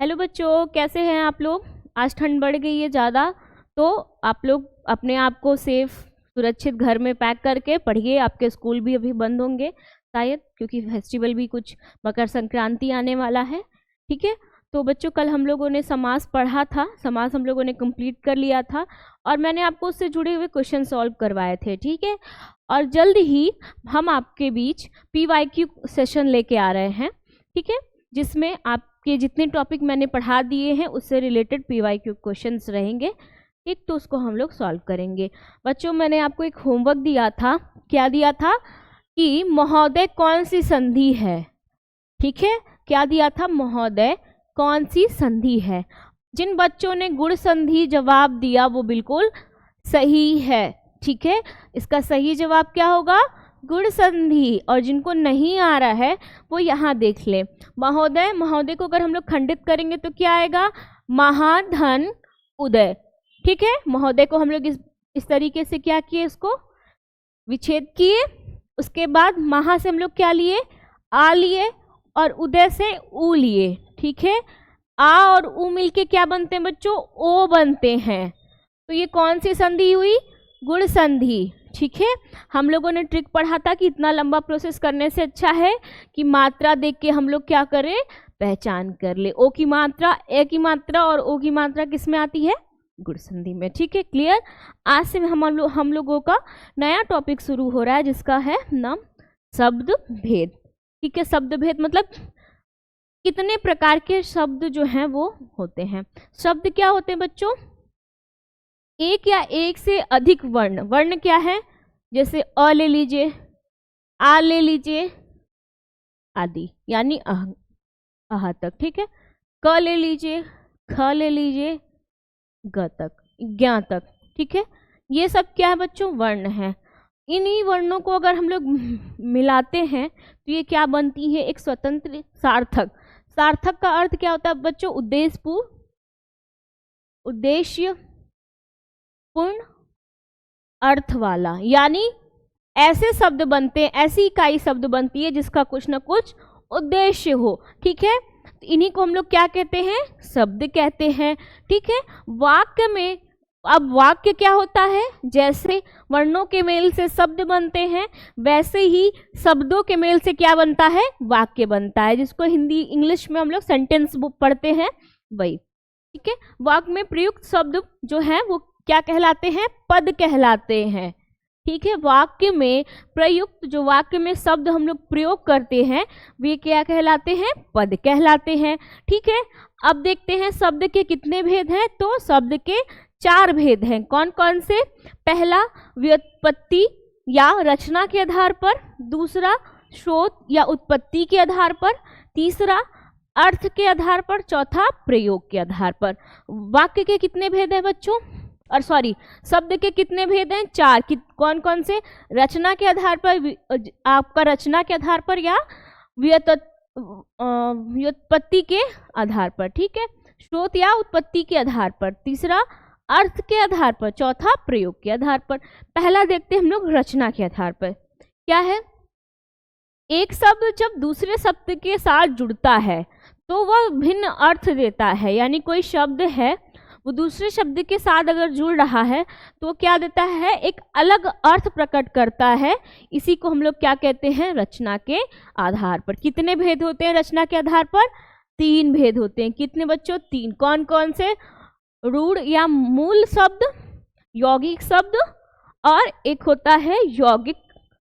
Hello बच्चों, कैसे हैं आप लोग। आज ठंड बढ़ गई है ज़्यादा, तो आप लोग अपने आप को सेफ सुरक्षित घर में पैक करके पढ़िए। आपके स्कूल भी अभी बंद होंगे शायद, क्योंकि फेस्टिवल भी कुछ मकर संक्रांति आने वाला है। ठीक है, तो बच्चों कल हम लोगों ने समास पढ़ा था, समास हम लोगों ने कंप्लीट कर लिया था और मैंने आपको उससे जुड़े हुए क्वेश्चन सॉल्व करवाए थे। ठीक है, और जल्द ही हम आपके बीच PYQ सेशन लेके आ रहे हैं। ठीक है, जिसमें आपके जितने टॉपिक मैंने पढ़ा दिए हैं उससे रिलेटेड PYQ क्वेश्चंस रहेंगे। एक तो उसको हम लोग सॉल्व करेंगे। बच्चों मैंने आपको एक होमवर्क दिया था, क्या दिया था कि महोदय कौन सी संधि है। ठीक है, क्या दिया था, महोदय कौन सी संधि है। जिन बच्चों ने गुण संधि जवाब दिया वो बिल्कुल सही है। ठीक है, इसका सही जवाब क्या होगा, गुण संधि। और जिनको नहीं आ रहा है वो यहाँ देख ले। महोदय, महोदय को अगर हम लोग खंडित करेंगे तो क्या आएगा, महाधन उदय। ठीक है, महोदय को हम लोग इस तरीके से क्या किए, इसको विच्छेद किए। उसके बाद महा से हम लोग क्या लिए, आ लिए, और उदय से ऊ लिए। ठीक है, आ और ऊ मिलके क्या बनते हैं बच्चों, ओ बनते हैं। तो ये कौन सी संधि हुई, गुण संधि। ठीक है, हम लोगों ने ट्रिक पढ़ा था कि इतना लंबा प्रोसेस करने से अच्छा है कि मात्रा देख के हम लोग क्या करें, पहचान कर ले। ओ की मात्रा, ए की मात्रा और ओ की मात्रा किस में आती है, गुण संधि में। ठीक है, क्लियर। आज से हम लोगों का नया टॉपिक शुरू हो रहा है जिसका है नाम शब्द भेद। ठीक है, शब्द भेद मतलब कितने प्रकार के शब्द जो हैं वो होते हैं। शब्द क्या होते हैं बच्चों, एक या एक से अधिक वर्ण। वर्ण क्या है, जैसे अ ले लीजिए, आ ले लीजिए आदि, यानी अह तक। ठीक है, क ले लीजिए, ख ले लीजिए, ग तक, ज्ञ तक। ठीक है, ये सब क्या है बच्चों, वर्ण है। इन्हीं वर्णों को अगर हम लोग मिलाते हैं तो ये क्या बनती है, एक स्वतंत्र सार्थक। सार्थक का अर्थ क्या होता है बच्चों, उद्देश्य पूर्ण अर्थ वाला। यानी ऐसे शब्द बनते हैं, ऐसी इकाई शब्द बनती है जिसका कुछ ना कुछ उद्देश्य हो। ठीक है, तो इन्हीं को हम लोग क्या कहते हैं, शब्द कहते हैं। ठीक है, वाक्य में, अब वाक्य क्या होता है, जैसे वर्णों के मेल से शब्द बनते हैं वैसे ही शब्दों के मेल से क्या बनता है, वाक्य बनता है, जिसको हिंदी इंग्लिश में हम लोग सेंटेंस बुक पढ़ते हैं वही। ठीक है, वाक्य में प्रयुक्त शब्द जो है वो क्या कहलाते हैं, पद कहलाते हैं। ठीक है, वाक्य में प्रयुक्त जो वाक्य में शब्द हम लोग प्रयोग करते हैं वे क्या कहलाते हैं, पद कहलाते हैं। ठीक है, अब देखते हैं शब्द के कितने भेद हैं। तो शब्द के 4 भेद हैं। कौन कौन से, पहला व्युत्पत्ति या रचना के आधार पर, दूसरा स्रोत या उत्पत्ति के आधार पर, तीसरा अर्थ के आधार पर, चौथा प्रयोग के आधार पर। वाक्य के कितने भेद हैं बच्चों, और सॉरी शब्द के कितने भेद हैं, 4। कौन कौन से, रचना के आधार पर, आपका रचना के आधार पर या व्युत्पत्ति के आधार पर। ठीक है, स्रोत या उत्पत्ति के आधार पर, तीसरा अर्थ के आधार पर, चौथा प्रयोग के आधार पर। पहला देखते हैं हम लोग रचना के आधार पर। क्या है, एक शब्द जब दूसरे शब्द के साथ जुड़ता है तो वह भिन्न अर्थ देता है। यानी कोई शब्द है वो दूसरे शब्द के साथ अगर जुड़ रहा है तो क्या देता है, एक अलग अर्थ प्रकट करता है। इसी को हम लोग क्या कहते हैं, रचना के आधार पर। कितने भेद होते हैं रचना के आधार पर, 3 भेद होते हैं। कितने बच्चों, 3। कौन कौन से, रूढ़ या मूल शब्द, यौगिक शब्द, और एक होता है यौगिक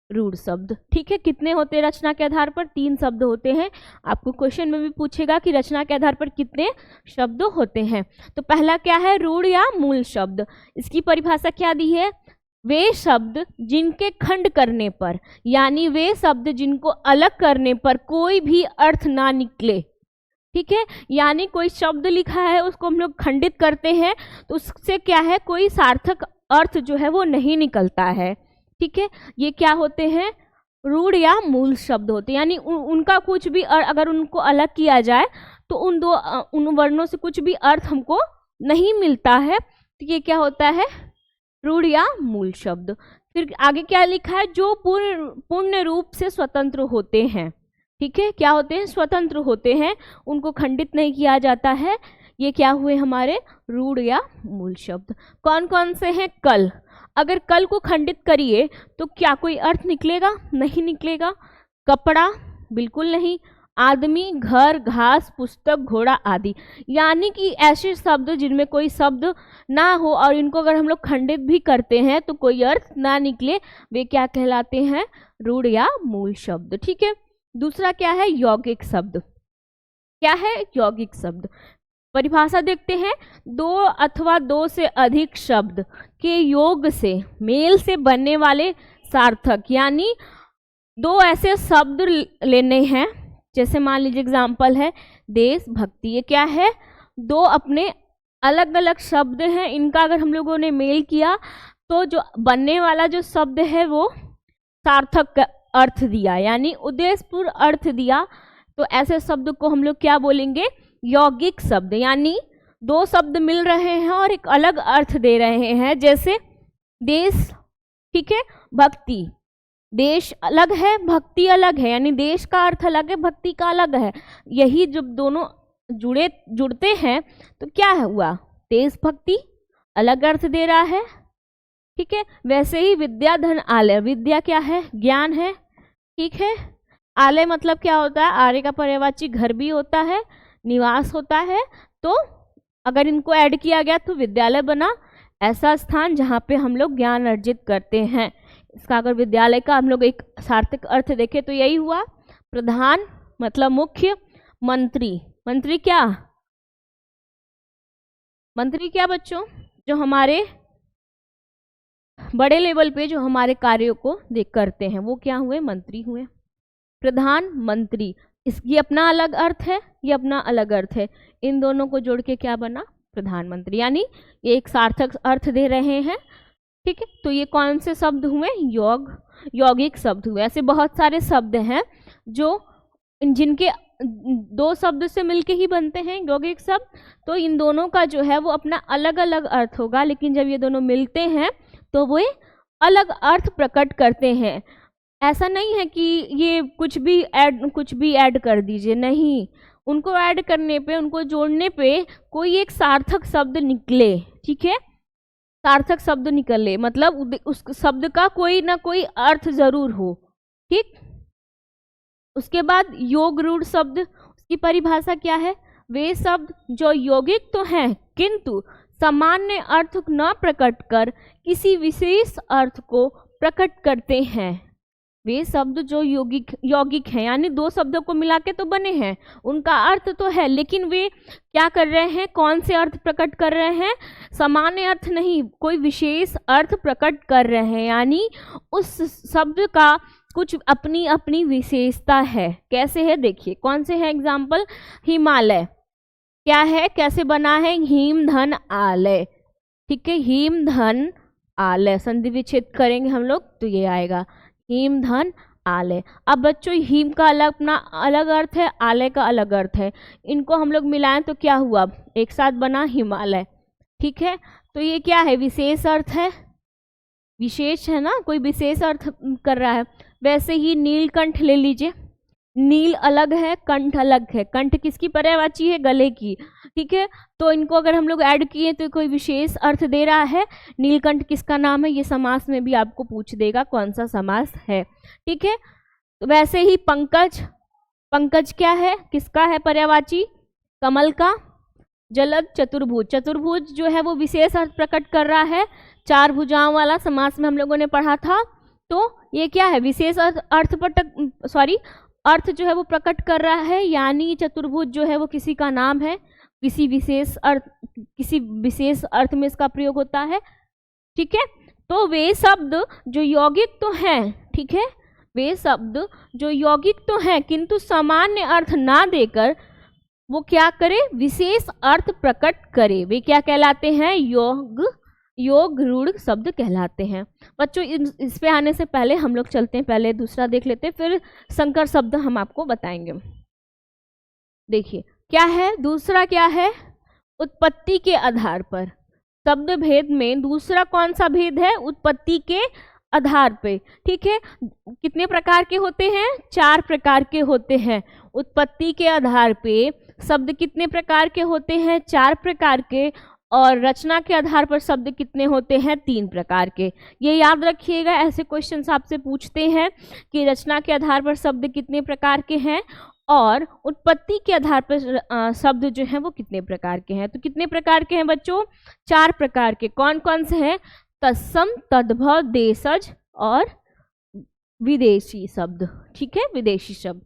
रूढ़ शब्द। ठीक है, कितने होते हैं रचना के आधार पर, 3 शब्द होते हैं। आपको क्वेश्चन में भी पूछेगा कि रचना के आधार पर कितने शब्द होते हैं। तो पहला क्या है, रूढ़ या मूल शब्द। इसकी परिभाषा क्या दी है, वे शब्द जिनके खंड करने पर, यानी वे शब्द जिनको अलग करने पर कोई भी अर्थ ना निकले। ठीक है, यानी कोई शब्द लिखा है उसको हम लोग खंडित करते हैं तो उससे क्या है, कोई सार्थक अर्थ जो है वो नहीं निकलता है। ठीक है, ये क्या होते हैं, रूढ़ या मूल शब्द होते हैं। यानी उनका कुछ भी अगर उनको अलग किया जाए तो उन वर्णों से कुछ भी अर्थ हमको नहीं मिलता है, तो ये क्या होता है, रूढ़ या मूल शब्द। फिर आगे क्या लिखा है, जो पूर्ण रूप से स्वतंत्र होते हैं। ठीक है, क्या होते हैं, स्वतंत्र होते हैं, उनको खंडित नहीं किया जाता है। ये क्या हुए हमारे रूढ़ या मूल शब्द। कौन कौन से हैं, कल। अगर कल को खंडित करिए तो क्या कोई अर्थ निकलेगा, नहीं निकलेगा। कपड़ा, बिल्कुल नहीं। आदमी, घर, घास, पुस्तक, घोड़ा आदि, यानी कि ऐसे शब्द जिनमें कोई शब्द ना हो और इनको अगर हम लोग खंडित भी करते हैं तो कोई अर्थ ना निकले, वे क्या कहलाते हैं, रूढ़ या मूल शब्द। ठीक है, दूसरा क्या है, यौगिक शब्द। क्या है, यौगिक शब्द। परिभाषा देखते हैं, दो अथवा दो से अधिक शब्द के योग से, मेल से बनने वाले सार्थक, यानी दो ऐसे शब्द लेने हैं, जैसे मान लीजिए एग्जाम्पल है देशभक्ति। ये क्या है, दो अपने अलग अलग शब्द हैं, इनका अगर हम लोगों ने मेल किया तो जो बनने वाला जो शब्द है वो सार्थक अर्थ दिया, यानी उद्देश्यपूर्ण अर्थ दिया। तो ऐसे शब्द को हम लोग क्या बोलेंगे, यौगिक शब्द। यानी दो शब्द मिल रहे हैं और एक अलग अर्थ दे रहे हैं, जैसे देश, ठीक है, भक्ति। देश अलग है, भक्ति अलग है, यानी देश का अर्थ अलग है, भक्ति का अलग है। यही जब दोनों जुड़ते हैं तो क्या हुआ, देशभक्ति अलग अर्थ दे रहा है। ठीक है, वैसे ही विद्या धन आलय, विद्या क्या है, ज्ञान है। ठीक है, आलय मतलब क्या होता है, आर्य का पर्यायवाची घर भी होता है, निवास होता है। तो अगर इनको ऐड किया गया तो विद्यालय बना, ऐसा स्थान जहाँ पे हम लोग ज्ञान अर्जित करते हैं। इसका अगर विद्यालय का हम लोग एक सार्थक अर्थ देखें तो यही हुआ। प्रधान मतलब मुख्य, मंत्री, मंत्री क्या, मंत्री क्या बच्चों, जो हमारे बड़े लेवल पे जो हमारे कार्यों को देख करते हैं वो क्या हुए, मंत्री हुए। प्रधानमंत्री, इसकी अपना अलग अर्थ है, ये अपना अलग अर्थ है, इन दोनों को जोड़ के क्या बना, प्रधानमंत्री। यानी ये एक सार्थक अर्थ दे रहे हैं। ठीक है, तो ये कौन से शब्द हुए, यौगिक शब्द हुए। ऐसे बहुत सारे शब्द हैं जो जिनके दो शब्द से मिलके ही बनते हैं यौगिक शब्द। तो इन दोनों का जो है वो अपना अलग अलग अर्थ होगा, लेकिन जब ये दोनों मिलते हैं तो वो अलग अर्थ प्रकट करते हैं। ऐसा नहीं है कि ये कुछ भी ऐड कर दीजिए, नहीं, उनको ऐड करने पे, उनको जोड़ने पे कोई एक सार्थक शब्द निकले। ठीक है, सार्थक शब्द निकले मतलब उस शब्द का कोई ना कोई अर्थ जरूर हो। ठीक, उसके बाद योग रूढ़ शब्द, उसकी परिभाषा क्या है, वे शब्द जो यौगिक तो हैं किंतु सामान्य अर्थ न प्रकट कर किसी विशेष अर्थ को प्रकट करते हैं। वे शब्द जो यौगिक हैं, यानी दो शब्दों को मिला के तो बने हैं, उनका अर्थ तो है, लेकिन वे क्या कर रहे हैं, कौन से अर्थ प्रकट कर रहे हैं, सामान्य अर्थ नहीं, कोई विशेष अर्थ प्रकट कर रहे हैं। यानी उस शब्द का कुछ अपनी अपनी विशेषता है। कैसे है देखिए, कौन से है एग्जाम्पल, हिमालय क्या है, कैसे बना है, हीम धन आलय। ठीक है, हीम धन आलय, संधि विच्छेद करेंगे हम लोग तो ये आएगा हीम धन आलय। अब बच्चों हीम का अपना अलग अर्थ है, आलय का अलग अर्थ है, इनको हम लोग मिलाएं तो क्या हुआ, एक साथ बना हिमालय। ठीक है, तो ये क्या है, विशेष अर्थ है, विशेष है ना, कोई विशेष अर्थ कर रहा है। वैसे ही नीलकंठ ले लीजिए, नील अलग है, कंठ अलग है, कंठ किसकी पर्यायवाची है, गले की। ठीक है, तो इनको अगर हम लोग ऐड किए तो कोई विशेष अर्थ दे रहा है। नीलकंठ किसका नाम है, ये समास में भी आपको पूछ देगा कौन सा समास है। ठीक है, तो वैसे ही पंकज, पंकज क्या है, किसका है पर्यायवाची, कमल का। जलद चतुर्भुज, चतुर्भुज जो है वो विशेष अर्थ प्रकट कर रहा है, चार भुजाओं वाला समास में हम लोगों ने पढ़ा था। तो ये क्या है, विशेष अर्थ जो है वो प्रकट कर रहा है, यानी चतुर्भुज जो है वो किसी का नाम है, किसी विशेष अर्थ में इसका प्रयोग होता है। ठीक है, तो वे शब्द जो यौगिक तो हैं, ठीक है, वे शब्द जो यौगिक तो हैं किंतु सामान्य अर्थ ना देकर वो क्या करे, विशेष अर्थ प्रकट करे, वे क्या कहलाते हैं, योग रूढ़ शब्द कहलाते हैं। बच्चों इस पे आने से पहले हम लोग चलते हैं, पहले दूसरा देख लेते हैं, फिर संकर शब्द हम आपको बताएंगे। देखिए क्या है, दूसरा क्या है, उत्पत्ति के आधार पर। शब्द भेद में दूसरा कौन सा भेद है, उत्पत्ति के आधार पे, ठीक है। कितने प्रकार के होते हैं? 4 प्रकार के होते हैं। उत्पत्ति के आधार पे शब्द कितने प्रकार के होते हैं? 4 प्रकार के। और रचना के आधार पर शब्द कितने होते हैं? 3 प्रकार के। ये याद रखिएगा, ऐसे क्वेश्चंस आपसे पूछते हैं कि रचना के आधार पर शब्द कितने प्रकार के हैं और उत्पत्ति के आधार पर शब्द जो हैं वो कितने प्रकार के हैं। तो कितने प्रकार के हैं बच्चों? 4 प्रकार के। कौन कौन से हैं? तत्सम, तद्भव, देशज और विदेशी शब्द, ठीक है, विदेशी शब्द।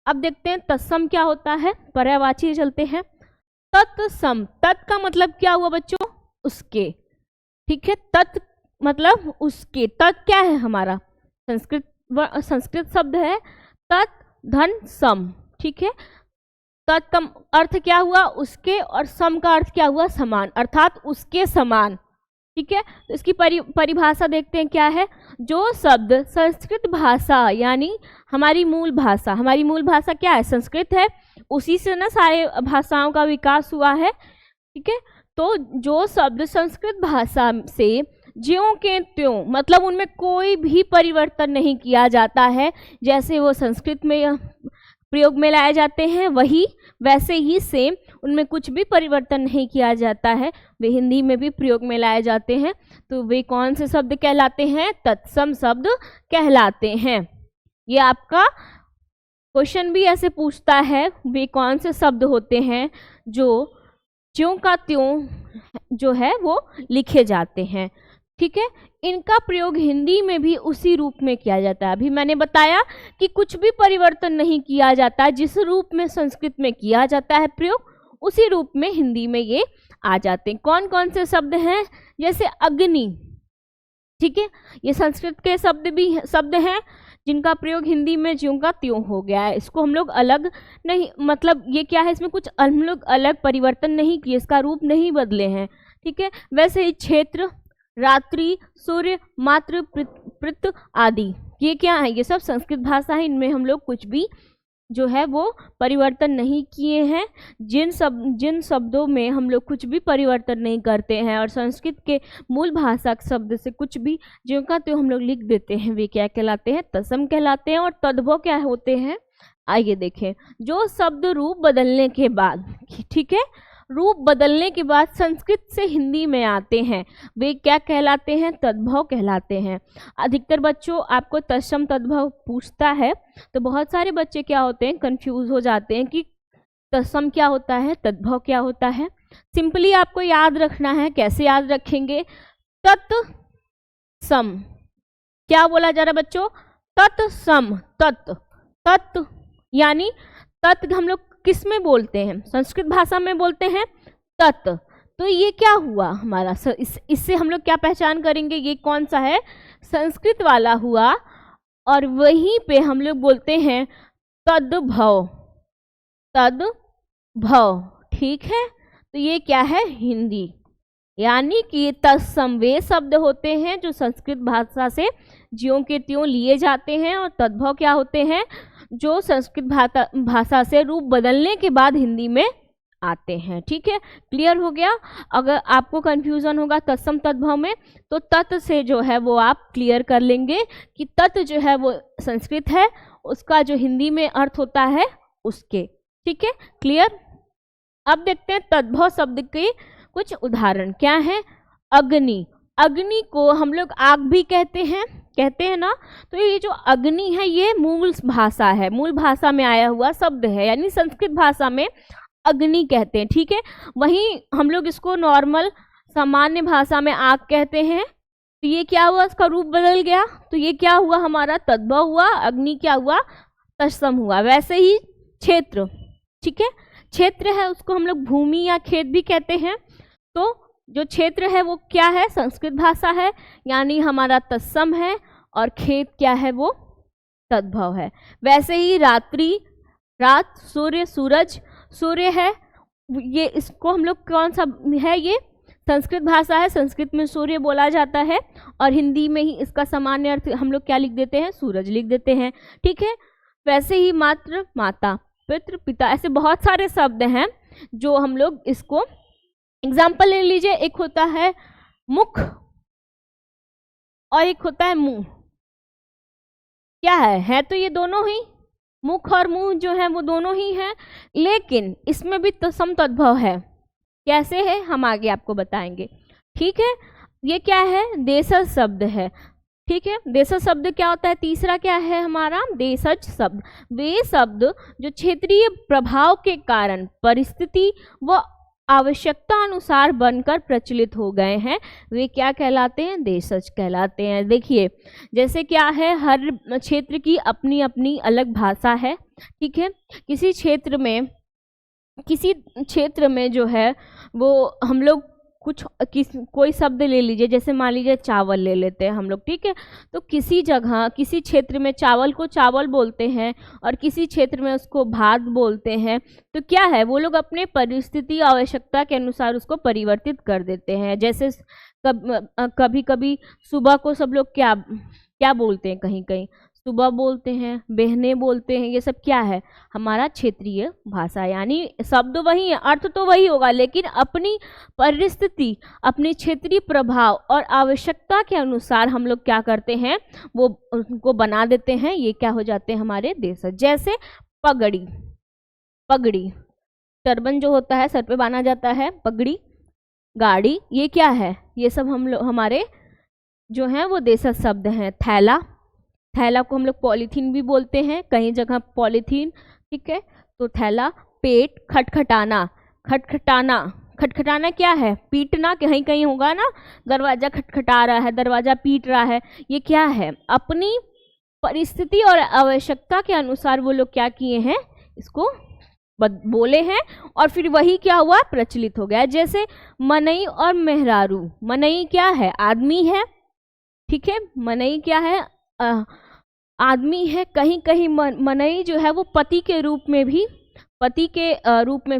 अब देखते हैं तत्सम क्या होता है। पर्यायवाची चलते हैं। तत्सम, तत् का मतलब क्या हुआ बच्चों? उसके, ठीक है। तत् मतलब उसके। तत् क्या है? हमारा संस्कृत शब्द है तत् धन सम, ठीक है। तत् का अर्थ क्या हुआ? उसके, और सम का अर्थ क्या हुआ? समान, अर्थात उसके समान, ठीक है। तो इसकी परिभाषा देखते हैं क्या है। जो शब्द संस्कृत भाषा यानी हमारी मूल भाषा क्या है? संस्कृत है, उसी से ना सारे भाषाओं का विकास हुआ है, ठीक है। तो जो शब्द संस्कृत भाषा से ज्यों के त्यों, मतलब उनमें कोई भी परिवर्तन नहीं किया जाता है, जैसे वो संस्कृत में प्रयोग में लाए जाते हैं वही वैसे ही सेम उनमें कुछ भी परिवर्तन नहीं किया जाता है, वे हिंदी में भी प्रयोग में लाए जाते हैं। तो वे कौन से शब्द कहलाते हैं? तत्सम शब्द कहलाते हैं। ये आपका क्वेश्चन भी ऐसे पूछता है, वे कौन से शब्द होते हैं जो ज्यों का त्यों जो है वो लिखे जाते हैं, ठीक है। इनका प्रयोग हिंदी में भी उसी रूप में किया जाता है। अभी मैंने बताया कि कुछ भी परिवर्तन नहीं किया जाता, जिस रूप में संस्कृत में किया जाता है प्रयोग, उसी रूप में हिंदी में ये आ जाते हैं। कौन कौन से शब्द हैं? जैसे अग्नि, ठीक है, ये संस्कृत के शब्द हैं जिनका प्रयोग हिंदी में ज्यों का त्यों हो गया है। इसको हम लोग अलग नहीं, मतलब ये क्या है, इसमें कुछ हम लोग अलग परिवर्तन नहीं किए, इसका रूप नहीं बदले हैं, ठीक है। वैसे ही क्षेत्र, रात्रि, सूर्य, मात्र, पृथ आदि, ये क्या है? ये सब संस्कृत भाषा है, इनमें हम लोग कुछ भी जो है वो परिवर्तन नहीं किए हैं। जिन शब्दों में हम लोग कुछ भी परिवर्तन नहीं करते हैं और संस्कृत के मूल भाषा शब्द से कुछ भी ज्यों का त्यों हम लोग लिख देते हैं, वे क्या कहलाते हैं? तत्सम कहलाते हैं। और तद्भव क्या होते हैं? आइए देखें। जो शब्द रूप बदलने के बाद, ठीक है, रूप बदलने के बाद संस्कृत से हिंदी में आते हैं, वे क्या कहलाते हैं? तद्भव कहलाते हैं। अधिकतर बच्चों आपको तत्सम तद्भव पूछता है, तो बहुत सारे बच्चे क्या होते हैं, कंफ्यूज हो जाते हैं कि तत्सम क्या होता है, तद्भव क्या होता है। सिंपली आपको याद रखना है। कैसे याद रखेंगे? तत्सम, क्या बोला जा रहा है बच्चों? तत्सम, तत् यानी तत् हम लोग किस में बोलते हैं? संस्कृत भाषा में बोलते हैं तत्। तो ये क्या हुआ हमारा? इससे हम लोग क्या पहचान करेंगे? ये कौन सा है? संस्कृत वाला हुआ। और वहीं पे हम लोग बोलते हैं तद्भव, तद्भव, ठीक है। तो ये क्या है? हिंदी। यानी कि तत्सम वे शब्द होते हैं जो संस्कृत भाषा से ज्यों के त्यों लिए जाते हैं, और तद्भव क्या होते हैं? जो संस्कृत भाषा से रूप बदलने के बाद हिंदी में आते हैं, ठीक है। क्लियर हो गया? अगर आपको कंफ्यूजन होगा तत्सम तद्भव में, तो तत् से जो है वो आप क्लियर कर लेंगे कि तत् जो है वो संस्कृत है, उसका जो हिंदी में अर्थ होता है उसके, ठीक है। क्लियर? अब देखते हैं तद्भव शब्द के कुछ उदाहरण क्या है। अग्नि, अग्नि को हम लोग आग भी कहते हैं ना। तो ये जो अग्नि है ये मूल भाषा है, मूल भाषा में आया हुआ शब्द है, यानी संस्कृत भाषा में अग्नि कहते हैं, ठीक है। वहीं हम लोग इसको नॉर्मल सामान्य भाषा में आग कहते हैं। तो ये क्या हुआ? इसका रूप बदल गया, तो ये क्या हुआ? हमारा तद्भव हुआ। अग्नि क्या हुआ? तत्सम हुआ। वैसे ही क्षेत्र, ठीक है, क्षेत्र है उसको हम लोग भूमि या खेत भी कहते हैं। तो जो क्षेत्र है वो क्या है? संस्कृत भाषा है, यानी हमारा तत्सम है, और खेत क्या है? वो तद्भव है। वैसे ही रात्रि, रात, सूर्य, सूरज, सूर्य है, ये इसको हम लोग कौन सा है? ये संस्कृत भाषा है, संस्कृत में सूर्य बोला जाता है, और हिंदी में ही इसका सामान्य अर्थ हम लोग क्या लिख देते हैं? सूरज लिख देते हैं, ठीक है। वैसे ही मात्र, माता, पितृ, पिता, ऐसे बहुत सारे शब्द हैं जो हम लोग इसको एग्जाम्पल ले लीजिए। एक होता है मुख और एक होता है मुंह, क्या है तो ये दोनों ही, मुख और मुंह जो है वो दोनों ही हैं, लेकिन इसमें भी तो समतद्भव है। कैसे है हम आगे आपको बताएंगे। ठीक है, ये क्या है, देशज शब्द है। ठीक है, देशज शब्द क्या होता है, तीसरा क्या है हमारा, देशज शब्द। वे शब्द जो क्षेत्रीय प्रभाव के कारण परिस्थिति व आवश्यकता अनुसार बनकर प्रचलित हो गए हैं, वे क्या कहलाते हैं, देशज कहलाते हैं। देखिए जैसे क्या है, हर क्षेत्र की अपनी अपनी अलग भाषा है। ठीक है, किसी क्षेत्र में जो है वो हम लोग कोई शब्द ले लीजिए, जैसे मान लीजिए चावल ले लेते हैं हम लोग। ठीक है, तो किसी जगह किसी क्षेत्र में चावल को चावल बोलते हैं और किसी क्षेत्र में उसको भात बोलते हैं। तो क्या है, वो लोग अपने परिस्थिति आवश्यकता के अनुसार उसको परिवर्तित कर देते हैं। जैसे कभी कभी सुबह को सब लोग क्या क्या बोलते हैं, कहीं कहीं सुबह बोलते हैं, बहने बोलते हैं। ये सब क्या है, हमारा क्षेत्रीय भाषा, यानी शब्द वही है, अर्थ तो वही होगा, लेकिन अपनी परिस्थिति, अपनी क्षेत्रीय प्रभाव और आवश्यकता के अनुसार हम लोग क्या करते हैं, वो उनको बना देते हैं। ये क्या हो जाते हैं, हमारे देश। जैसे पगड़ी, टर्बन जो होता है सर पे बांधा जाता है, पगड़ी, गाड़ी, ये क्या है, ये सब हम लोग हमारे जो हैं वो देशज शब्द हैं। थैला को हम लोग पॉलीथीन भी बोलते हैं, कई जगह पॉलीथीन। ठीक है, तो थैला। पेट, खटखटाना क्या है, पीटना, कहीं कहीं होगा ना, दरवाजा खटखटा रहा है, दरवाजा पीट रहा है। ये क्या है, अपनी परिस्थिति और आवश्यकता के अनुसार वो लोग क्या किए हैं, इसको बोले हैं और फिर वही क्या हुआ, प्रचलित हो गया। जैसे मनई और मेहरारू, मनई क्या है, आदमी है। ठीक है, मनई क्या है, आदमी है। कहीं कहीं मनई जो है वो पति के रूप में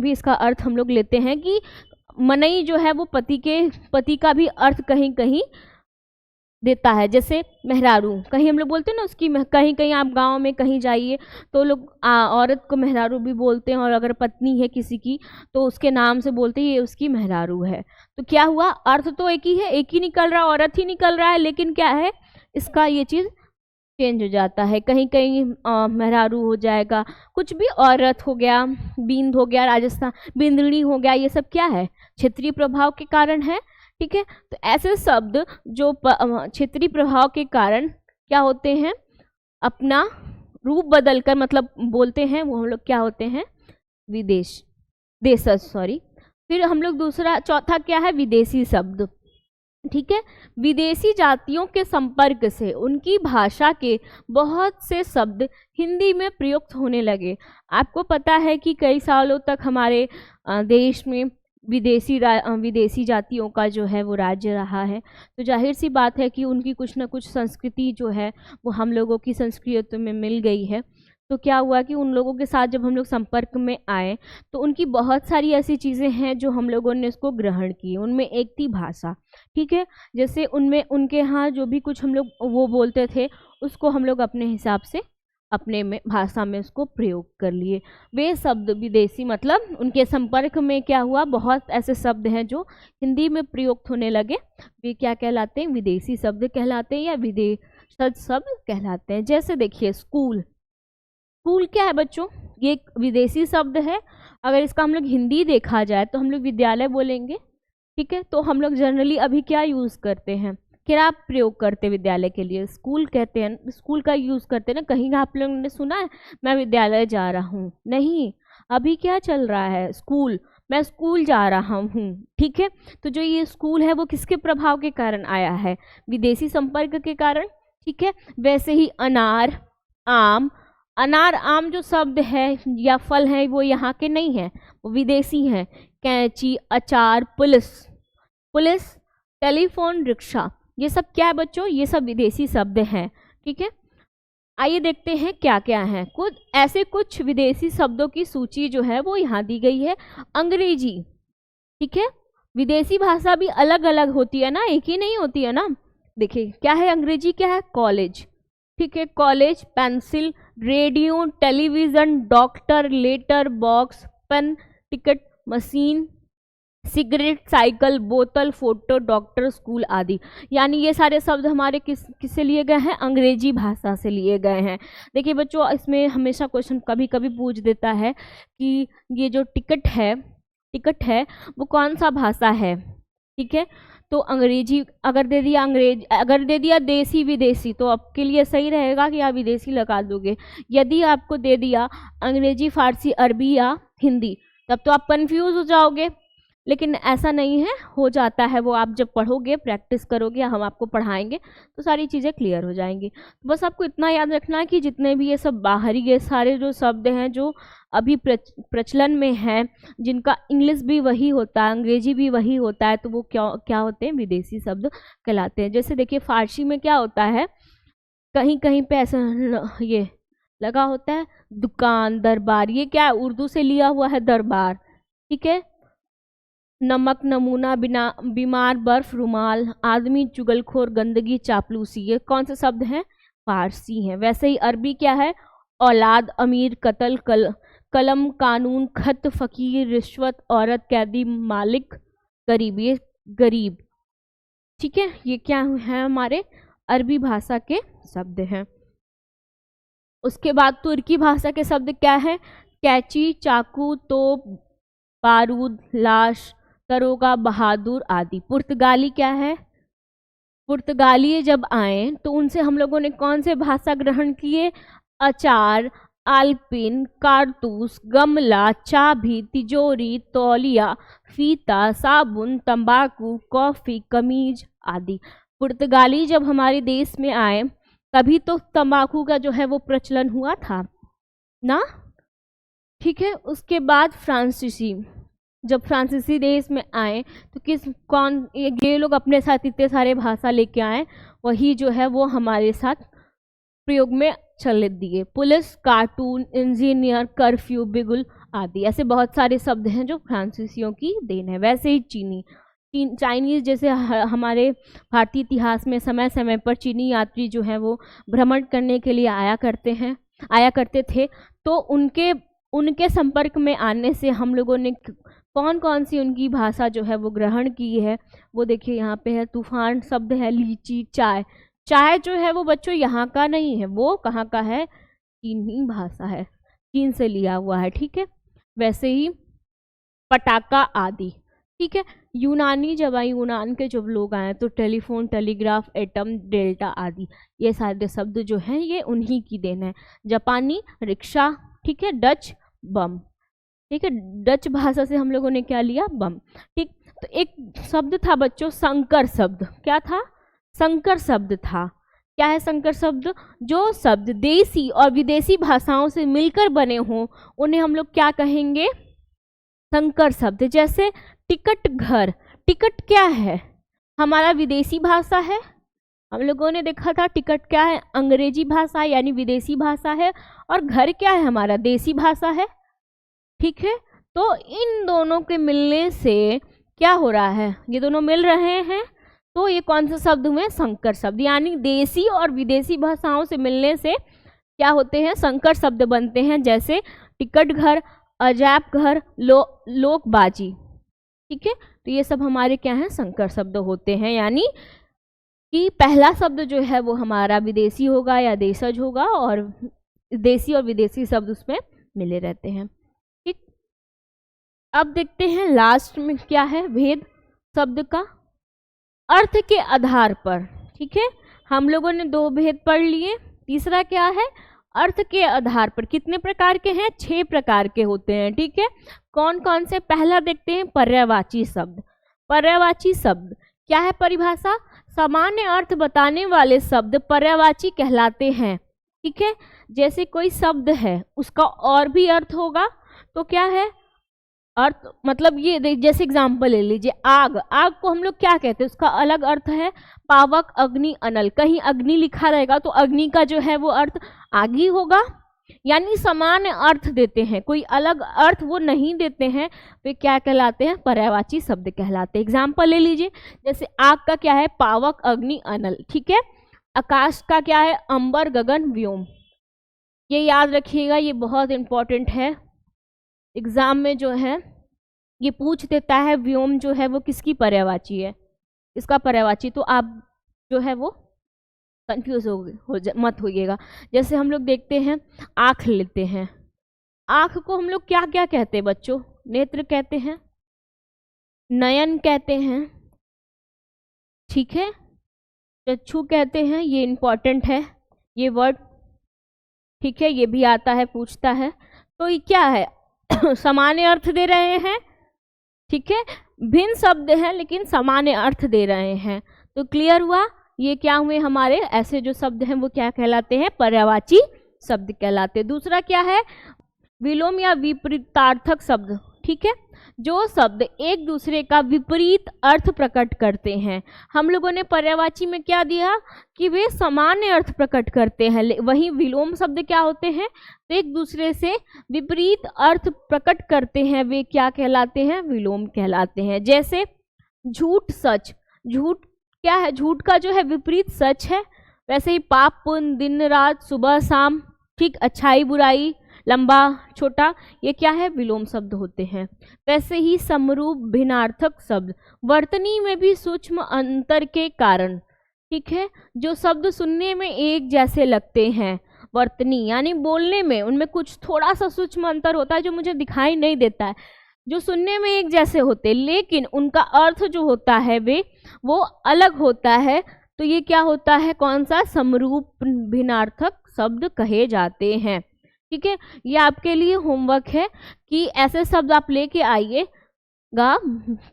भी इसका अर्थ हम लोग लेते हैं कि मनई जो है वो पति का भी अर्थ कहीं कहीं देता है। जैसे मेहरारू, कहीं हम लोग बोलते हैं ना उसकी, कहीं कहीं आप गांव में कहीं जाइए तो लोग औरत को मेहरारू भी बोलते हैं, और अगर पत्नी है किसी की तो उसके नाम से बोलते हैं ये उसकी मेहरारू है। तो क्या हुआ, अर्थ तो एक ही है, एक ही निकल रहा है, औरत ही निकल रहा है, लेकिन क्या है, इसका ये चीज़ चेंज हो जाता है। कहीं कहीं मेहरारू हो जाएगा, कुछ भी, औरत हो गया, बींद हो गया, राजस्थान बिंदड़ी हो गया, ये सब क्या है, क्षेत्रीय प्रभाव के कारण है। ठीक है, तो ऐसे शब्द जो क्षेत्रीय प्रभाव के कारण क्या होते हैं, अपना रूप बदलकर मतलब बोलते हैं, वो हम लोग क्या होते हैं, देशज। फिर हम लोग चौथा क्या है, विदेशी शब्द। ठीक है, विदेशी जातियों के संपर्क से उनकी भाषा के बहुत से शब्द हिंदी में प्रयुक्त होने लगे। आपको पता है कि कई सालों तक हमारे देश में विदेशी जातियों का जो है वो राज्य रहा है, तो जाहिर सी बात है कि उनकी कुछ ना कुछ संस्कृति जो है वो हम लोगों की संस्कृति में मिल गई है। तो क्या हुआ कि उन लोगों के साथ जब हम लोग संपर्क में आए तो उनकी बहुत सारी ऐसी चीज़ें हैं जो हम लोगों ने उसको ग्रहण की। उनमें एक थी भाषा। ठीक है, जैसे उनमें उनके यहाँ जो भी कुछ हम लोग वो बोलते थे उसको हम लोग अपने हिसाब से अपने में भाषा में उसको प्रयोग कर लिए। वे शब्द विदेशी मतलब उनके संपर्क में क्या हुआ, बहुत ऐसे शब्द हैं जो हिंदी में प्रयुक्त होने लगे, वे क्या कहलाते हैं, विदेशी शब्द कहलाते हैं या विदेशज शब्द कहलाते हैं। जैसे देखिए स्कूल क्या है बच्चों, ये एक विदेशी शब्द है। अगर इसका हम लोग हिंदी देखा जाए तो हम लोग विद्यालय बोलेंगे। ठीक है, तो हम लोग जनरली अभी क्या यूज़ करते हैं, क्या प्रयोग करते हैं विद्यालय के लिए, स्कूल कहते हैं, स्कूल का यूज़ करते हैं ना। कहीं आप लोगों ने सुना है मैं विद्यालय जा रहा हूँ, नहीं, अभी क्या चल रहा है, स्कूल, मैं स्कूल जा रहा हूँ। ठीक है, तो जो ये स्कूल है वो किसके प्रभाव के कारण आया है, विदेशी संपर्क के कारण। ठीक है, वैसे ही अनार आम जो शब्द है या फल है वो यहाँ के नहीं है, वो विदेशी हैं। कैंची, अचार, पुलिस, टेलीफोन, रिक्शा, ये सब क्या है बच्चों, ये सब विदेशी शब्द हैं। ठीक है, आइए देखते हैं क्या क्या है। कुछ विदेशी शब्दों की सूची जो है वो यहाँ दी गई है। अंग्रेजी, ठीक है, विदेशी भाषा भी अलग अलग होती है ना, एक ही नहीं होती है ना। देखिए क्या है अंग्रेजी, क्या है, कॉलेज। ठीक है, college, pencil, radio, television, doctor, letter box, pen, ticket, machine, cigarette, cycle, बोतल, फोटो, डॉक्टर, स्कूल आदि। यानी ये सारे शब्द हमारे किससे लिए गए हैं? अंग्रेजी भाषा से लिए गए हैं। देखिए बच्चों, इसमें हमेशा क्वेश्चन कभी कभी पूछ देता है कि ये जो टिकट है वो कौन सा भाषा है, ठीक है। तो अंग्रेजी अगर दे दिया, अगर दे दिया देसी विदेशी, तो आपके लिए सही रहेगा कि आप विदेशी लगा दोगे। यदि आपको दे दिया अंग्रेजी, फारसी, अरबी या हिंदी, तब तो आप कंफ्यूज हो जाओगे। लेकिन ऐसा नहीं है, हो जाता है वो, आप जब पढ़ोगे, प्रैक्टिस करोगे, हम आपको पढ़ाएंगे तो सारी चीज़ें क्लियर हो जाएंगी। तो बस आपको इतना याद रखना है कि जितने भी ये सब बाहरी ये सारे जो शब्द हैं जो अभी प्रचलन में हैं, जिनका इंग्लिश भी वही होता है, अंग्रेजी भी वही होता है, तो वो क्या क्या होते हैं? विदेशी शब्द कहलाते हैं। जैसे देखिए फारसी में क्या होता है, कहीं कहीं पे ऐसा ये लगा होता है दुकान, दरबार, ये क्या है? उर्दू से लिया हुआ है दरबार, ठीक है। नमक, नमूना, बिना, बीमार, बर्फ, रुमाल, आदमी, चुगलखोर, गंदगी, चापलूसी, ये कौन से शब्द हैं? फारसी हैं। वैसे ही अरबी क्या है? औलाद, अमीर, कत्ल, कलम, कानून, खत, फकीर, रिश्वत, औरत, कैदी, मालिक, गरीब, ये गरीब, ठीक है। ये क्या है? हमारे अरबी भाषा के शब्द हैं। उसके बाद तुर्की भाषा के शब्द क्या है? कैची, चाकू, तोप, बारूद, लाश, दरोगा, बहादुर आदि। पुर्तगाली क्या है? पुर्तगाली जब आए तो उनसे हम लोगों ने कौन से भाषा ग्रहण किए? अचार, आलपिन, कारतूस, गमला, चाबी, तिजोरी, तौलिया, फीता, साबुन, तंबाकू, कॉफी, कमीज आदि। पुर्तगाली जब हमारे देश में आए तभी तो तंबाकू का जो है वो प्रचलन हुआ था ना, ठीक है। उसके बाद फ्रांसीसी, जब फ्रांसीसी देश में आए तो ये लोग अपने साथ इतने सारे भाषा लेके आए, वही जो है वो हमारे साथ प्रयोग में चल दिए। पुलिस, कार्टून, इंजीनियर, कर्फ्यू, बिगुल आदि, ऐसे बहुत सारे शब्द हैं जो फ्रांसीसियों की देन है। वैसे ही चाइनीज, जैसे हमारे भारतीय इतिहास में समय समय पर चीनी यात्री जो हैं वो भ्रमण करने के लिए आया करते थे, तो उनके संपर्क में आने से हम लोगों ने कौन कौन सी उनकी भाषा जो है वो ग्रहण की है, वो देखिए यहाँ पे है। तूफान शब्द है, लीची, चाय जो है वो बच्चों यहाँ का नहीं है, वो कहाँ का है? चीनी भाषा है, चीन से लिया हुआ है, ठीक है। वैसे ही पटाखा आदि, ठीक है। यूनानी जब आए, यूनान के जब लोग आए तो टेलीफोन, टेलीग्राफ, एटम, डेल्टा आदि, ये सारे शब्द जो हैं ये उन्हीं की देन है। जापानी, रिक्शा, ठीक है। डच, बम, ठीक है। डच भाषा से हम लोगों ने क्या लिया? बम, ठीक। तो एक शब्द था बच्चों संकर शब्द, क्या था? संकर शब्द था। क्या है संकर शब्द? जो शब्द देसी और विदेशी भाषाओं से मिलकर बने हों उन्हें हम लोग क्या कहेंगे? संकर शब्द। जैसे टिकट घर, टिकट क्या है? हमारा विदेशी भाषा है, हम लोगों ने देखा था। टिकट क्या है? अंग्रेजी भाषा यानी विदेशी भाषा है, और घर क्या है? हमारा देसी भाषा है, ठीक है। तो इन दोनों के मिलने से क्या हो रहा है? ये दोनों मिल रहे हैं, तो ये कौन से शब्द हुए? संकर शब्द। यानी देसी और विदेशी भाषाओं से मिलने से क्या होते हैं? संकर शब्द बनते हैं। जैसे टिकट घर, अजायब घर, लोकबाजी, ठीक है। तो ये सब हमारे क्या हैं? संकर शब्द होते हैं। यानी कि पहला शब्द जो है वो हमारा विदेशी होगा या देशज होगा, और देसी और विदेशी शब्द उसमें मिले रहते हैं, ठीक। अब देखते हैं लास्ट में क्या है? भेद शब्द का अर्थ के आधार पर, ठीक है। हम लोगों ने 2 भेद पढ़ लिए, तीसरा क्या है? अर्थ के आधार पर। कितने प्रकार के हैं? 6 प्रकार के होते हैं, ठीक है। कौन कौन से? पहला देखते हैं पर्यायवाची शब्द। पर्यायवाची शब्द क्या है? परिभाषा, सामान्य अर्थ बताने वाले शब्द पर्यायवाची कहलाते हैं, ठीक है। जैसे कोई शब्द है उसका और भी अर्थ होगा तो क्या है? अर्थ मतलब ये, जैसे एग्जाम्पल ले लीजिए, आग, आग को हम लोग क्या कहते हैं? उसका अलग अर्थ है पावक, अग्नि, अनल। कहीं अग्नि लिखा रहेगा तो अग्नि का जो है वो अर्थ आग ही होगा। यानी समान अर्थ देते हैं, कोई अलग अर्थ वो नहीं देते हैं, वे क्या कहलाते हैं? पर्यायवाची शब्द कहलाते हैं। एग्जाम्पल ले लीजिए, जैसे आग का क्या है? पावक, अग्नि, अनल, ठीक है। आकाश का क्या है? अंबर, गगन, व्योम। ये याद रखिएगा, ये बहुत इंपॉर्टेंट है, एग्जाम में जो है ये पूछ देता है व्योम जो है वो किसकी पर्यायवाची है, इसका पर्यायवाची, तो आप जो है वो कंफ्यूज मत होइएगा। जैसे हम लोग देखते हैं आँख लेते हैं, आँख को हम लोग क्या क्या कहते हैं बच्चों? नेत्र कहते हैं, नयन कहते हैं, ठीक है, चक्षु कहते हैं, ये इम्पॉर्टेंट है ये वर्ड, ठीक है, ये भी आता है पूछता है। तो ये क्या है? सामान्य अर्थ दे रहे हैं, ठीक है, भिन्न शब्द हैं लेकिन सामान्य अर्थ दे रहे हैं। तो क्लियर हुआ, ये क्या हुए हमारे ऐसे जो शब्द हैं वो क्या कहलाते हैं? पर्यायवाची शब्द कहलाते हैं। दूसरा क्या है? विलोम या विपरीतार्थक शब्द, ठीक है, जो शब्द एक दूसरे का विपरीत अर्थ प्रकट करते हैं। हम लोगों ने पर्यायवाची में क्या दिया कि वे सामान्य अर्थ प्रकट करते हैं, वहीं विलोम शब्द क्या होते हैं? तो एक दूसरे से विपरीत अर्थ प्रकट करते हैं, वे क्या कहलाते हैं? विलोम कहलाते हैं। जैसे झूठ सच, झूठ क्या है? झूठ का जो है विपरीत सच है। वैसे ही पाप पुण्य, दिन रात, सुबह शाम, ठीक, अच्छाई बुराई, लंबा छोटा, ये क्या है? विलोम शब्द होते हैं। वैसे ही समरूप भिन्नार्थक शब्द, वर्तनी में भी सूक्ष्म अंतर के कारण, ठीक है, जो शब्द सुनने में एक जैसे लगते हैं, वर्तनी यानी बोलने में उनमें कुछ थोड़ा सा सूक्ष्म अंतर होता है जो मुझे दिखाई नहीं देता है, जो सुनने में एक जैसे होते लेकिन उनका अर्थ जो होता है वो अलग होता है। तो ये क्या होता है? कौन सा? समरूप भिन्नार्थक शब्द कहे जाते हैं, ठीक है। ये आपके लिए होमवर्क है कि ऐसे शब्द आप लेके आइएगा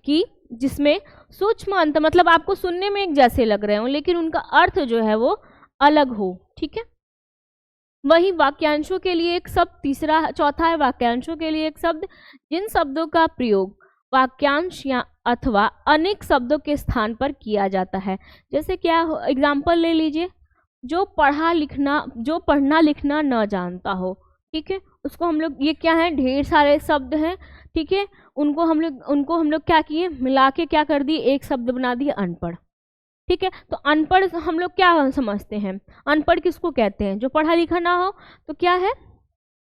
कि जिसमें सूक्ष्म अंतर, मतलब आपको सुनने में एक जैसे लग रहे हो लेकिन उनका अर्थ जो है वो अलग हो, ठीक है। वही वाक्यांशों के लिए एक शब्द, चौथा है वाक्यांशों के लिए एक शब्द, जिन शब्दों का प्रयोग वाक्यांश या अथवा अनेक शब्दों के स्थान पर किया जाता है। जैसे क्या एग्जाम्पल ले लीजिए, जो पढ़ना लिखना न जानता हो, ठीक है, उसको हम लोग, ये क्या है? ढेर सारे शब्द हैं, ठीक है, उनको हम लोग क्या किए? मिला के क्या कर दिए? एक शब्द बना दिए, अनपढ़, ठीक है। तो अनपढ़ हम लोग क्या समझते हैं? अनपढ़ किसको कहते हैं? जो पढ़ा लिखा ना हो। तो क्या है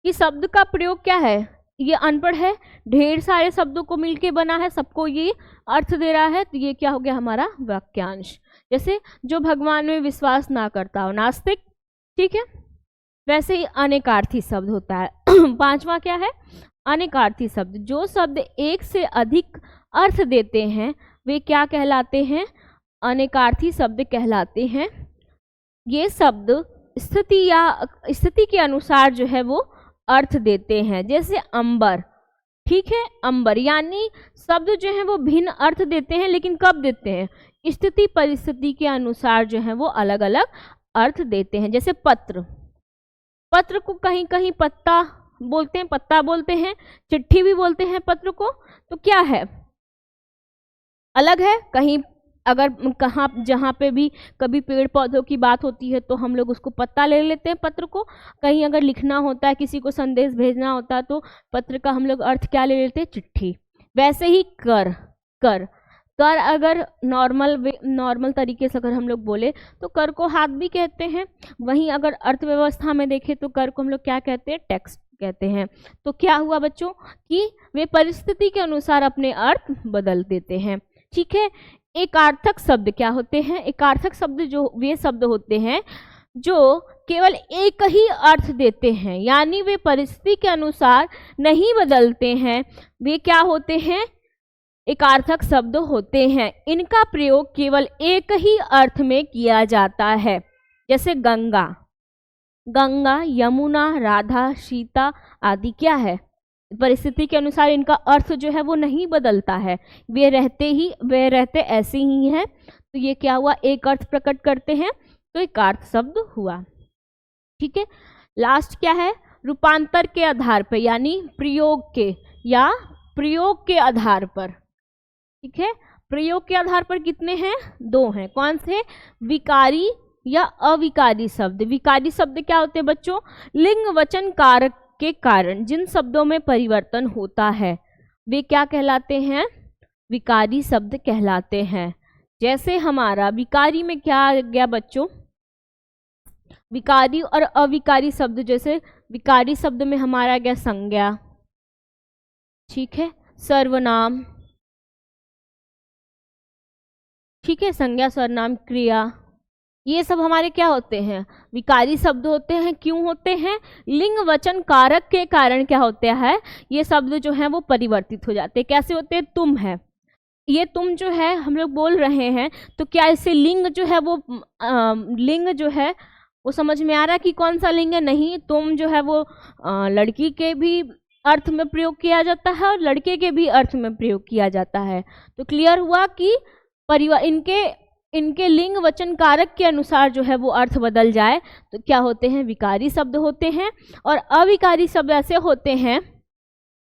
कि शब्द का प्रयोग क्या है? ये अनपढ़ है, ढेर सारे शब्दों को मिलके बना है, सबको ये अर्थ दे रहा है, तो ये क्या हो गया हमारा? वाक्यांश। जैसे जो भगवान में विश्वास ना करता हो, नास्तिक, ठीक है। वैसे ही अनेकार्थी शब्द होता है। पांचवा क्या है? अनेकार्थी शब्द, जो शब्द एक से अधिक अर्थ देते हैं वे क्या कहलाते हैं? अनेकार्थी शब्द कहलाते हैं। ये शब्द स्थिति के अनुसार जो है वो अर्थ देते हैं। जैसे अंबर, ठीक है, अंबर यानी शब्द जो है वो भिन्न अर्थ देते हैं, लेकिन कब देते हैं? स्थिति परिस्थिति के अनुसार जो है वो अलग अलग अर्थ देते हैं। जैसे पत्र, पत्र को कहीं कहीं पत्ता बोलते हैं, चिट्ठी भी बोलते हैं पत्र को। तो क्या है? अलग है। कहीं अगर जहाँ पे भी कभी पेड़ पौधों की बात होती है तो हम लोग उसको पत्ता ले लेते हैं, पत्र को। कहीं अगर लिखना होता है, किसी को संदेश भेजना होता है, तो पत्र का हम लोग अर्थ क्या ले लेते हैं? चिट्ठी। वैसे ही कर अगर नॉर्मल तरीके से अगर हम लोग बोले तो कर को हाथ भी कहते हैं। वहीं अगर अर्थव्यवस्था में देखें तो कर को हम लोग क्या कहते हैं? टैक्स कहते हैं। तो क्या हुआ बच्चों कि वे परिस्थिति के अनुसार अपने अर्थ बदल देते हैं, ठीक है। एकार्थक शब्द क्या होते हैं? एकार्थक शब्द जो वे शब्द होते हैं जो केवल एक ही अर्थ देते हैं, यानी वे परिस्थिति के अनुसार नहीं बदलते हैं, वे क्या होते हैं? एकार्थक शब्द होते हैं। इनका प्रयोग केवल एक ही अर्थ में किया जाता है। जैसे गंगा, यमुना, राधा, सीता आदि क्या है? परिस्थिति के अनुसार इनका अर्थ जो है वो नहीं बदलता है, वे रहते ऐसे ही हैं। तो ये क्या हुआ? एक अर्थ प्रकट करते हैं, तो एकार्थ शब्द हुआ, ठीक है। लास्ट क्या है? रूपांतर के आधार पर, यानी प्रयोग के आधार पर, ठीक है। प्रयोग के आधार पर कितने हैं? 2 हैं। कौन से? विकारी या अविकारी शब्द। विकारी शब्द क्या होते हैं बच्चों? लिंग वचन कारक के कारण जिन शब्दों में परिवर्तन होता है वे क्या कहलाते हैं? विकारी शब्द कहलाते हैं। जैसे हमारा विकारी में क्या आ गया बच्चों? विकारी और अविकारी शब्द। जैसे विकारी शब्द में हमारा गया संज्ञा, ठीक है। सर्वनाम, ठीक है, संज्ञा, सर्वनाम, क्रिया, ये सब हमारे क्या होते हैं, विकारी शब्द होते हैं। क्यों होते हैं, लिंग वचन कारक के कारण क्या होता है, ये शब्द जो है वो परिवर्तित हो जाते हैं। कैसे होते हैं, तुम है, ये तुम जो है हम लोग बोल रहे हैं, तो क्या इससे लिंग जो है वो लिंग जो है वो समझ में आ रहा है कि कौन सा लिंग है, नहीं। तुम जो है वो लड़की के भी अर्थ में प्रयोग किया जाता है और लड़के के भी अर्थ में प्रयोग किया जाता है। तो क्लियर हुआ कि परिवार इनके लिंग वचन कारक के अनुसार जो है वो अर्थ बदल जाए तो क्या होते हैं, विकारी शब्द होते हैं। और अविकारी शब्द ऐसे होते हैं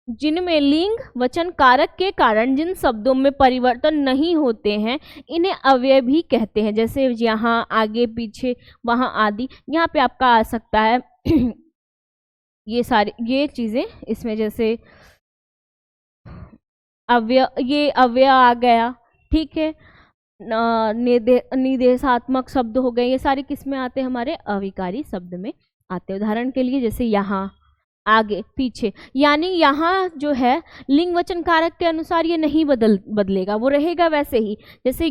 जिनमें लिंग वचन कारक के कारण जिन शब्दों में परिवर्तन नहीं होते हैं, इन्हें अव्यय भी कहते हैं। जैसे यहाँ, आगे, पीछे, वहाँ आदि, यहाँ पे आपका आ सकता है ये सारी ये चीज़ें इसमें, जैसे अव्यय, ये अव्यय आ गया, ठीक है, निदेशात्मक शब्द हो गए, ये सारे किस में आते हैं, हमारे अविकारी शब्द में आते हैं। उदाहरण के लिए जैसे यहाँ, आगे, पीछे, यानी यहाँ जो है लिंग वचन कारक के अनुसार ये नहीं बदलेगा, वो रहेगा वैसे ही। जैसे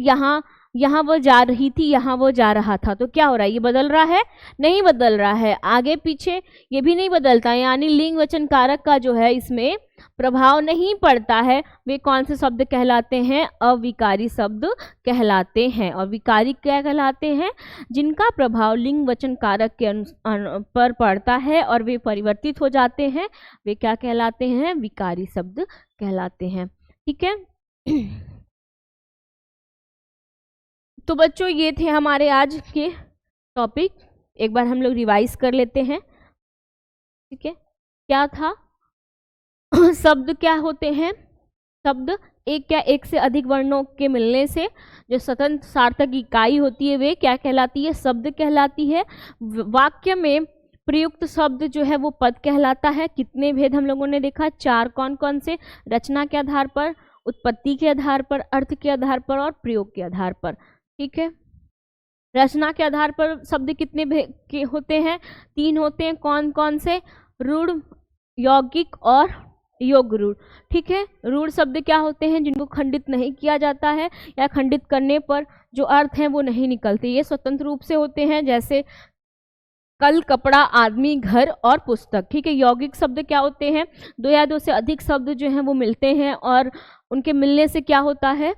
यहाँ वो जा रही थी, यहाँ वो जा रहा था, तो क्या हो रहा है, ये बदल रहा है, नहीं बदल रहा है। आगे पीछे ये भी नहीं बदलता, यानी लिंग वचन कारक का जो है इसमें प्रभाव नहीं पड़ता है। वे कौन से शब्द कहलाते हैं, अविकारी शब्द कहलाते हैं। और विकारी क्या कहलाते हैं, जिनका प्रभाव लिंग वचन कारक के पर पड़ता है और वे परिवर्तित हो जाते हैं, वे क्या कहलाते हैं, विकारी शब्द कहलाते हैं। ठीक है। तो बच्चों ये थे हमारे आज के टॉपिक, एक बार हम लोग रिवाइज कर लेते हैं। ठीक है, क्या था शब्द क्या होते हैं, शब्द एक या एक से अधिक वर्णों के मिलने से जो स्वतंत्र सार्थक इकाई होती है वे क्या कहलाती है, शब्द कहलाती है। वाक्य में प्रयुक्त शब्द जो है वो पद कहलाता है। कितने भेद हम लोगों ने देखा, 4, कौन कौन से, रचना के आधार पर, उत्पत्ति के आधार पर, अर्थ के आधार पर और प्रयोग के आधार पर। ठीक है, रचना के आधार पर शब्द कितने के होते हैं, 3 होते हैं। कौन कौन से, रूढ़, यौगिक और योग रूढ़। ठीक है, रूढ़ शब्द क्या होते हैं, जिनको खंडित नहीं किया जाता है या खंडित करने पर जो अर्थ हैं वो नहीं निकलते, ये स्वतंत्र रूप से होते हैं। जैसे कल, कपड़ा, आदमी, घर और पुस्तक। ठीक है, यौगिक शब्द क्या होते हैं, 2 या 2 से अधिक शब्द जो हैं वो मिलते हैं और उनके मिलने से क्या होता है,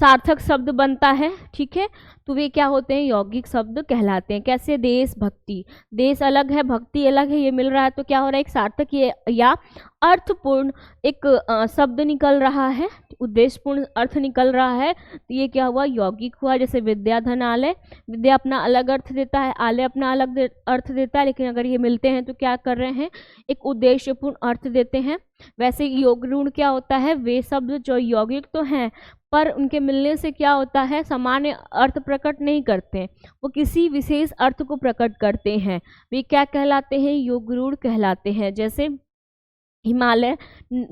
सार्थक शब्द बनता है। ठीक है, तो वे क्या होते हैं, यौगिक शब्द कहलाते हैं। कैसे, देश, भक्ति, देश अलग है, भक्ति अलग है, ये मिल रहा है तो क्या हो रहा है, एक सार्थक या अर्थपूर्ण एक शब्द निकल रहा है, उद्देश्यपूर्ण अर्थ निकल रहा है, तो ये क्या हुआ, यौगिक हुआ। जैसे विद्या, धन, आलय, विद्या अपना अलग अर्थ देता है, आलय अपना अलग अर्थ देता है, लेकिन अगर ये मिलते हैं तो क्या कर रहे हैं, एक उद्देश्यपूर्ण अर्थ देते हैं। वैसे योग ऋण क्या होता है, वे शब्द जो यौगिक तो हैं पर उनके मिलने से क्या होता है, सामान्य अर्थ प्रकट नहीं करते, वो किसी विशेष अर्थ को प्रकट करते हैं, वे क्या कहलाते हैं, योग ऋण कहलाते हैं। जैसे हिमालय,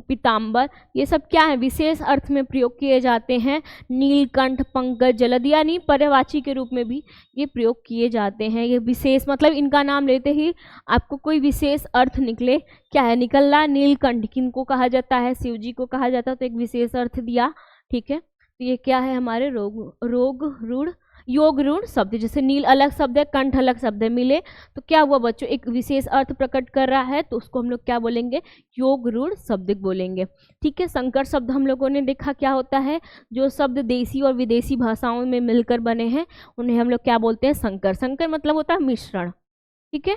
पीताम्बर, ये सब क्या है, विशेष अर्थ में प्रयोग किए जाते हैं। नीलकंठ, पंकज, जलद, यानी पर्यायवाची के रूप में भी ये प्रयोग किए जाते हैं। ये विशेष मतलब इनका नाम लेते ही आपको कोई विशेष अर्थ निकले, क्या है, निकल रहा है। नीलकंठ किनको कहा जाता है, शिव जी को कहा जाता है, तो एक विशेष अर्थ दिया। ठीक है, तो ये क्या है, हमारे रोग रूढ़ योग ऋण शब्द। जैसे नील अलग शब्द है, कंठ अलग शब्द है, मिले तो क्या हुआ बच्चों, एक विशेष अर्थ प्रकट कर रहा है, तो उसको हम लोग क्या बोलेंगे, योग ऋण शब्द बोलेंगे। ठीक है, संकर शब्द हम लोगों ने देखा क्या होता है, जो शब्द देसी और विदेशी भाषाओं में मिलकर बने हैं उन्हें हम लोग क्या बोलते हैं, संकर। संकर मतलब होता है मिश्रण। ठीक है,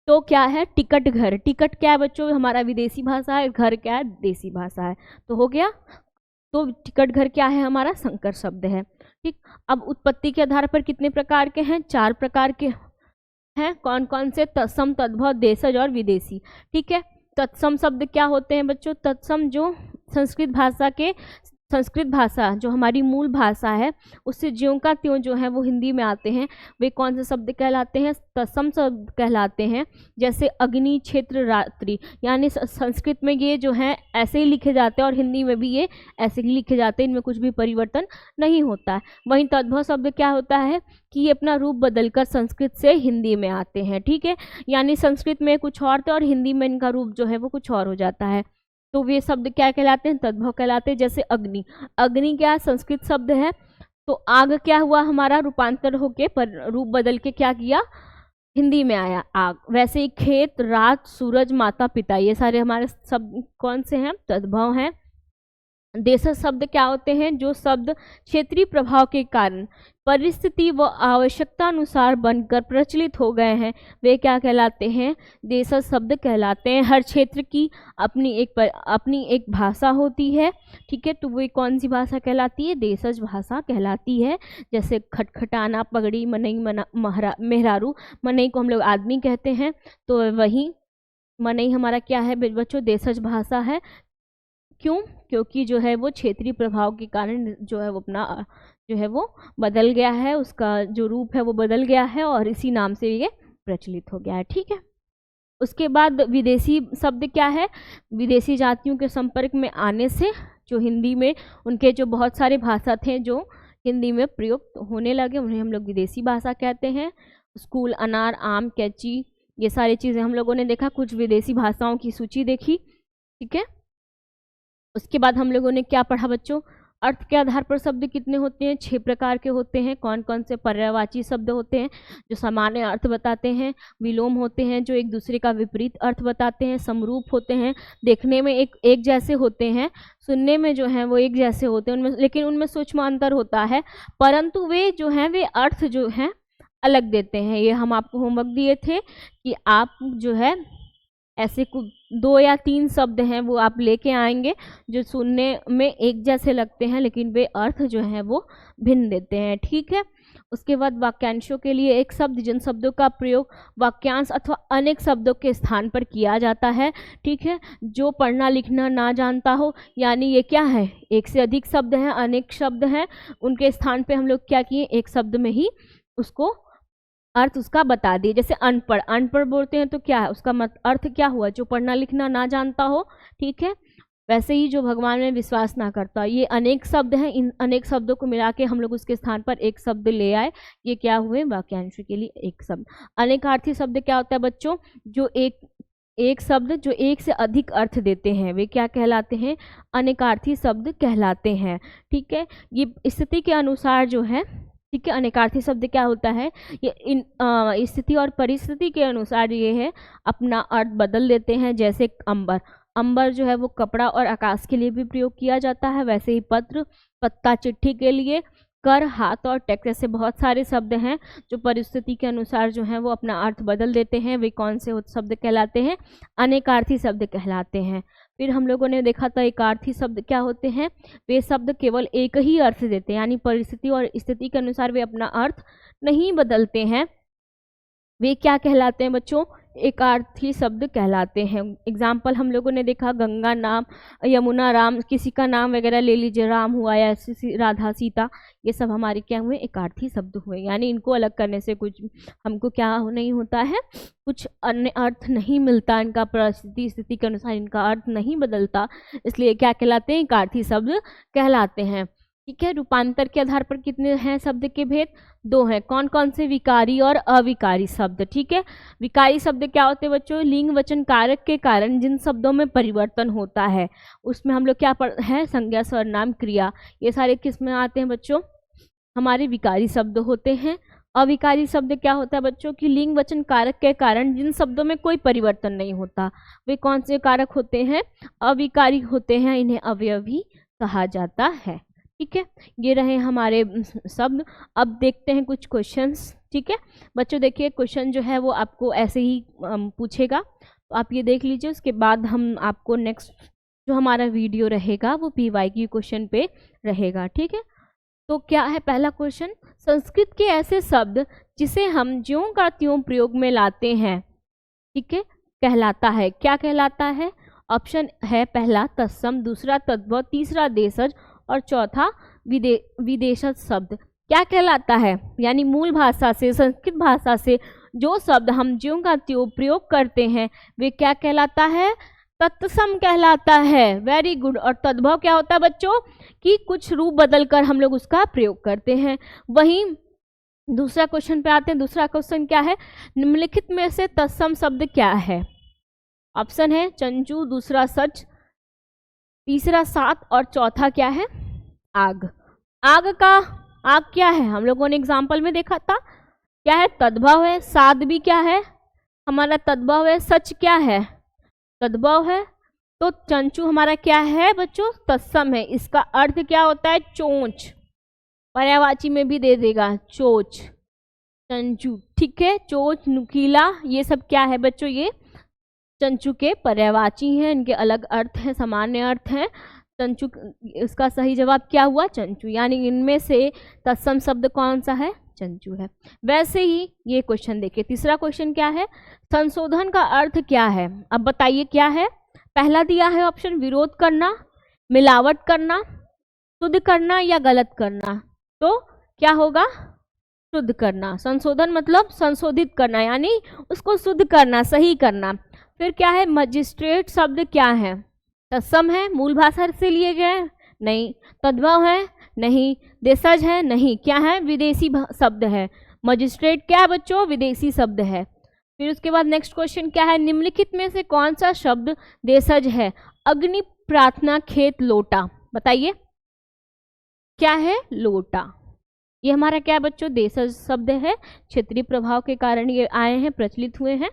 तो क्या है, टिकट, घर, टिकट क्या है बच्चों, हमारा विदेशी भाषा है, घर क्या है, देसी भाषा है, तो हो गया। तो टिकट, घर क्या है, हमारा संकर शब्द है। ठीक, अब उत्पत्ति के आधार पर कितने प्रकार के हैं, 4 प्रकार के हैं। कौन कौन से, तत्सम, तद्भव, देशज और विदेशी। ठीक है, तत्सम शब्द क्या होते हैं बच्चों, तत्सम जो संस्कृत भाषा जो हमारी मूल भाषा है उससे ज्यों का त्यों जो है वो हिंदी में आते हैं, वे कौन से शब्द कहलाते हैं, तत्सम शब्द कहलाते हैं। जैसे अग्नि, क्षेत्र, रात्रि, यानी संस्कृत में ये जो है ऐसे ही लिखे जाते हैं और हिंदी में भी ये ऐसे ही लिखे जाते हैं, इनमें कुछ भी परिवर्तन नहीं होता है। वहीं तद्भव शब्द क्या होता है कि ये अपना रूप बदलकर संस्कृत से हिंदी में आते हैं। ठीक है, यानी संस्कृत में कुछ और थे और हिंदी में इनका रूप जो है वो कुछ और हो जाता है। तो वे शब्द क्या कहलाते हैं? तद्भव कहलाते हैं। जैसे अग्नि, अग्नि क्या संस्कृत शब्द है, तो आग क्या हुआ हमारा रूपांतर होके पर रूप बदल के क्या किया? हिंदी में आया आग। वैसे ही खेत, रात, सूरज, माता पिता, ये सारे हमारे शब्द कौन से हैं? तद्भव हैं। देशज शब्द क्या होते हैं? जो शब्द क्षेत्रीय प्रभाव के कारण परिस्थिति व आवश्यकता अनुसार बनकर प्रचलित हो गए हैं, वे क्या कहलाते हैं? देशज शब्द कहलाते हैं। हर क्षेत्र की अपनी एक भाषा होती है, ठीक है, तो वो कौन सी भाषा कहलाती है? देशज भाषा कहलाती है। जैसे खटखटाना, पगड़ी, मनई, मेहरारू, मनई को हम लोग आदमी कहते हैं, तो वही मनई हमारा क्या है बच्चों? देशज भाषा है। क्यों? क्योंकि जो है वो क्षेत्रीय प्रभाव के कारण जो है वो अपना जो है वो बदल गया है, उसका जो रूप है वो बदल गया है और इसी नाम से ये प्रचलित हो गया है, ठीक है। उसके बाद विदेशी शब्द क्या है? विदेशी जातियों के संपर्क में आने से जो हिंदी में उनके जो बहुत सारे भाषा थे जो हिंदी में प्रयुक्त होने लगे, उन्हें हम लोग विदेशी भाषा कहते हैं। स्कूल, अनार, आम, कैंची, ये सारी चीज़ें हम लोगों ने देखा, कुछ विदेशी भाषाओं की सूची देखी, ठीक है। उसके बाद हम लोगों ने क्या पढ़ा बच्चों? अर्थ के आधार पर शब्द कितने होते हैं? 6 प्रकार के होते हैं। कौन कौन से? पर्यायवाची शब्द होते हैं जो सामान्य अर्थ बताते हैं, विलोम होते हैं जो एक दूसरे का विपरीत अर्थ बताते हैं, समरूप होते हैं, देखने में एक जैसे होते हैं, सुनने में जो है वो एक जैसे होते हैं, उनमें लेकिन उनमें सूक्ष्म अंतर होता है, परंतु वे जो हैं वे अर्थ जो हैं अलग देते हैं। ये हम आपको होमवर्क दिए थे कि आप जो है ऐसे 2 या 3 शब्द हैं वो आप लेके आएंगे जो सुनने में एक जैसे लगते हैं लेकिन वे अर्थ जो है वो भिन्न देते हैं, ठीक है। उसके बाद वाक्यांशों के लिए एक शब्द, जिन शब्दों का प्रयोग वाक्यांश अथवा अनेक शब्दों के स्थान पर किया जाता है, ठीक है। जो पढ़ना लिखना ना जानता हो, यानी ये क्या है? एक से अधिक शब्द हैं, अनेक शब्द हैं, उनके स्थान पे हम लोग क्या किए? एक शब्द में ही उसको अर्थ उसका बता दिए। जैसे अनपढ़, अनपढ़ बोलते हैं तो क्या है उसका अर्थ क्या हुआ? जो पढ़ना लिखना ना जानता हो, ठीक है। वैसे ही जो भगवान में विश्वास ना करता, ये अनेक शब्द हैं, इन अनेक शब्दों को मिला के हम लोग उसके स्थान पर एक शब्द ले आए, ये क्या हुए? वाक्यांश के लिए एक शब्द। अनेकार्थी शब्द क्या होता है बच्चों? जो एक शब्द जो एक से अधिक अर्थ देते हैं, वे क्या कहलाते हैं? अनेकार्थी शब्द कहलाते हैं, ठीक है। ये स्थिति के अनुसार जो है, ठीक है, अनेकार्थी शब्द क्या होता है? ये इन स्थिति और परिस्थिति के अनुसार ये है अपना अर्थ बदल देते हैं। जैसे अंबर, अंबर जो है वो कपड़ा और आकाश के लिए भी प्रयोग किया जाता है। वैसे ही पत्र, पत्ता चिट्ठी के लिए, कर, हाथ और टैक्स, ऐसे बहुत सारे शब्द हैं जो परिस्थिति के अनुसार जो है वो अपना अर्थ बदल देते हैं। वे कौन से शब्द कहलाते हैं? अनेकार्थी शब्द कहलाते हैं। फिर हम लोगों ने देखा था एकार्थी शब्द क्या होते हैं? वे शब्द केवल एक ही अर्थ देते हैं, यानी परिस्थिति और स्थिति के अनुसार वे अपना अर्थ नहीं बदलते हैं। वे क्या कहलाते हैं बच्चों? एकार्थी शब्द कहलाते हैं। एग्जाम्पल हम लोगों ने देखा, गंगा नाम, यमुना राम, किसी का नाम वगैरह ले लीजिए, राम हुआ या राधा, सीता, ये सब हमारे क्या हुए? एकार्थी शब्द हुए। यानी इनको अलग करने से कुछ हमको क्या नहीं होता है, कुछ अन्य अर्थ नहीं मिलता, इनका परिस्थिति स्थिति के अनुसार इनका अर्थ नहीं बदलता, इसलिए क्या कहलाते हैं? एकार्थी शब्द कहलाते हैं, ठीक है। रूपांतर के आधार पर कितने हैं शब्द के भेद? 2 हैं। कौन कौन से? विकारी और अविकारी शब्द, ठीक है। विकारी शब्द क्या होते हैं बच्चों? लिंग वचन कारक के कारण जिन शब्दों में परिवर्तन होता है, उसमें हम लोग क्या पढ़ हैं? संज्ञा, सर्वनाम, क्रिया, ये सारे किस में आते हैं बच्चों? हमारे विकारी शब्द होते हैं। अविकारी शब्द क्या होता है बच्चों? कि लिंग वचन कारक के कारण जिन शब्दों में कोई परिवर्तन नहीं होता, वे कौन से कारक होते हैं? अविकारी होते हैं, इन्हें अवयवी कहा जाता है, ठीक है। ये रहे हमारे शब्द। अब देखते हैं कुछ क्वेश्चंस, ठीक है बच्चों। देखिए क्वेश्चन जो है वो आपको ऐसे ही पूछेगा, तो आप ये देख लीजिए। उसके बाद हम आपको नेक्स्ट जो हमारा वीडियो रहेगा वो PYQ क्वेश्चन पे रहेगा, ठीक है। तो क्या है पहला क्वेश्चन? संस्कृत के ऐसे शब्द जिसे हम ज्यों का त्यों प्रयोग में लाते हैं, ठीक है, कहलाता है, क्या कहलाता है? ऑप्शन है पहला तत्सम, दूसरा तद्भव, तीसरा देशज और चौथा विदेशज शब्द। क्या कहलाता है? यानी मूल भाषा से, संस्कृत भाषा से जो शब्द हम ज्यों का त्यों प्रयोग करते हैं वे क्या कहलाता है? तत्सम कहलाता है। Very good. और तद्भव क्या होता है बच्चों? कि कुछ रूप बदलकर हम लोग उसका प्रयोग करते हैं। वहीं दूसरा क्वेश्चन पे आते हैं। दूसरा क्वेश्चन क्या है? निम्नलिखित में से तत्सम शब्द क्या है? ऑप्शन है चंचू, दूसरा सच, तीसरा सात और चौथा क्या है? आग। आग क्या है? हम लोगों ने एग्जाम्पल में देखा था, क्या है? तद्भव है। सात भी क्या है? हमारा तद्भव है। सच क्या है? तद्भव है। तो चंचू हमारा क्या है बच्चों? तत्सम है। इसका अर्थ क्या होता है? चोंच। पर्यायवाची में भी दे देगा, चोच, चंचू, ठीक है। चोच, नुकीला, ये सब क्या है बच्चों? ये चंचू के पर्यायवाची हैं, इनके अलग अर्थ हैं, सामान्य अर्थ हैं। चंचू, इसका सही जवाब क्या हुआ? चंचू। यानी इनमें से तत्सम शब्द कौन सा है? चंचू है। वैसे ही ये क्वेश्चन देखिए, तीसरा क्वेश्चन क्या है? संशोधन का अर्थ क्या है? अब बताइए क्या है? पहला दिया है ऑप्शन, विरोध करना, मिलावट करना, शुद्ध करना या गलत करना। तो क्या होगा? शुद्ध करना। संशोधन मतलब संशोधित करना, यानी उसको शुद्ध करना, सही करना। फिर क्या है? मजिस्ट्रेट शब्द क्या है? तत्सम है, मूल भाषा से लिए गए? नहीं। तद्भव है? नहीं। देशज है? नहीं। क्या है? विदेशी शब्द है। मजिस्ट्रेट क्या है बच्चों? विदेशी शब्द है। फिर उसके बाद नेक्स्ट क्वेश्चन क्या है? निम्नलिखित में से कौन सा शब्द देशज है? अग्नि, प्रार्थना, खेत, लोटा। बताइए क्या है? लोटा। ये हमारा क्या है बच्चों? देशज शब्द है। क्षेत्रीय प्रभाव के कारण ये आए हैं, प्रचलित हुए हैं।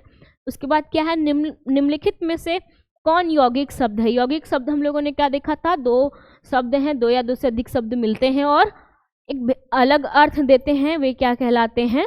उसके बाद क्या है? निम्नलिखित में से कौन यौगिक शब्द है? यौगिक शब्द हम लोगों ने क्या देखा था? दो शब्द हैं, दो या दो से अधिक शब्द मिलते हैं और एक अलग अर्थ देते हैं, वे क्या कहलाते हैं?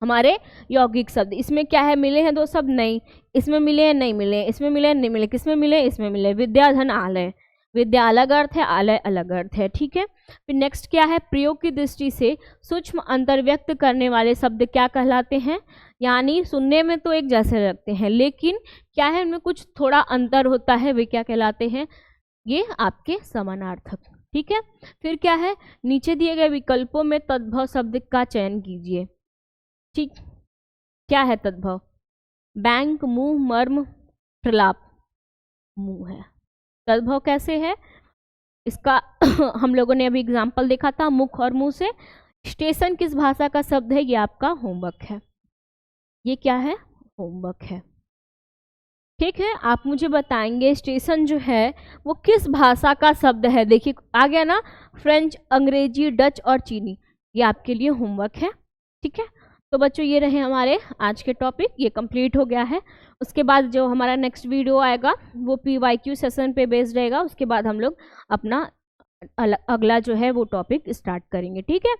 हमारे यौगिक शब्द। इसमें क्या है? मिले हैं दो शब्द? नहीं। इसमें मिले हैं? नहीं मिले। इसमें मिले हैं? नहीं मिले। किसमें मिले? इसमें मिले। विद्या, धन, आलय। विद्या अलग अर्थ है, आलय अलग अर्थ है, ठीक है। फिर नेक्स्ट क्या है? प्रयोग की दृष्टि से सूक्ष्म अंतर व्यक्त करने वाले शब्द क्या कहलाते हैं? यानी सुनने में तो एक जैसे लगते हैं, लेकिन क्या है? उनमें कुछ थोड़ा अंतर होता है, वे क्या कहलाते हैं? ये आपके समानार्थक, ठीक है। फिर क्या है? नीचे दिए गए विकल्पों में तद्भव शब्द का चयन कीजिए, ठीक। क्या है तद्भव? बैंक, मुंह, मर्म, प्रलाप। मुंह है। तद्भव कैसे है इसका? हम लोगों ने अभी एग्जाम्पल देखा था, मुख और मुंह से। स्टेशन किस भाषा का शब्द है? ये आपका होमवर्क है। ये क्या है? होमवर्क है, ठीक है। आप मुझे बताएंगे स्टेशन जो है वो किस भाषा का शब्द है। देखिए आ गया ना, फ्रेंच, अंग्रेजी, डच और चीनी। ये आपके लिए होमवर्क है, ठीक है। तो बच्चों ये रहे हमारे आज के टॉपिक, ये कंप्लीट हो गया है। उसके बाद जो हमारा नेक्स्ट वीडियो आएगा वो PYQ सेशन पे बेस्ड रहेगा। उसके बाद हम लोग अपना अगला जो है वो टॉपिक स्टार्ट करेंगे, ठीक है।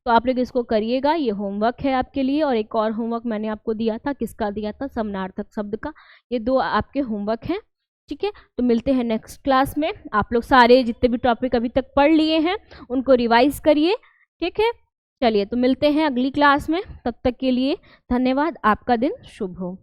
तो आप लोग इसको करिएगा, ये होमवर्क है आपके लिए। और एक और होमवर्क मैंने आपको दिया था, किसका दिया था? समानार्थक शब्द का। ये दो आपके होमवर्क हैं, ठीक है। तो मिलते हैं नेक्स्ट क्लास में। आप लोग सारे जितने भी टॉपिक अभी तक पढ़ लिए हैं उनको रिवाइज करिए, ठीक है। चलिए तो मिलते हैं अगली क्लास में, तब तक के लिए धन्यवाद। आपका दिन शुभ हो।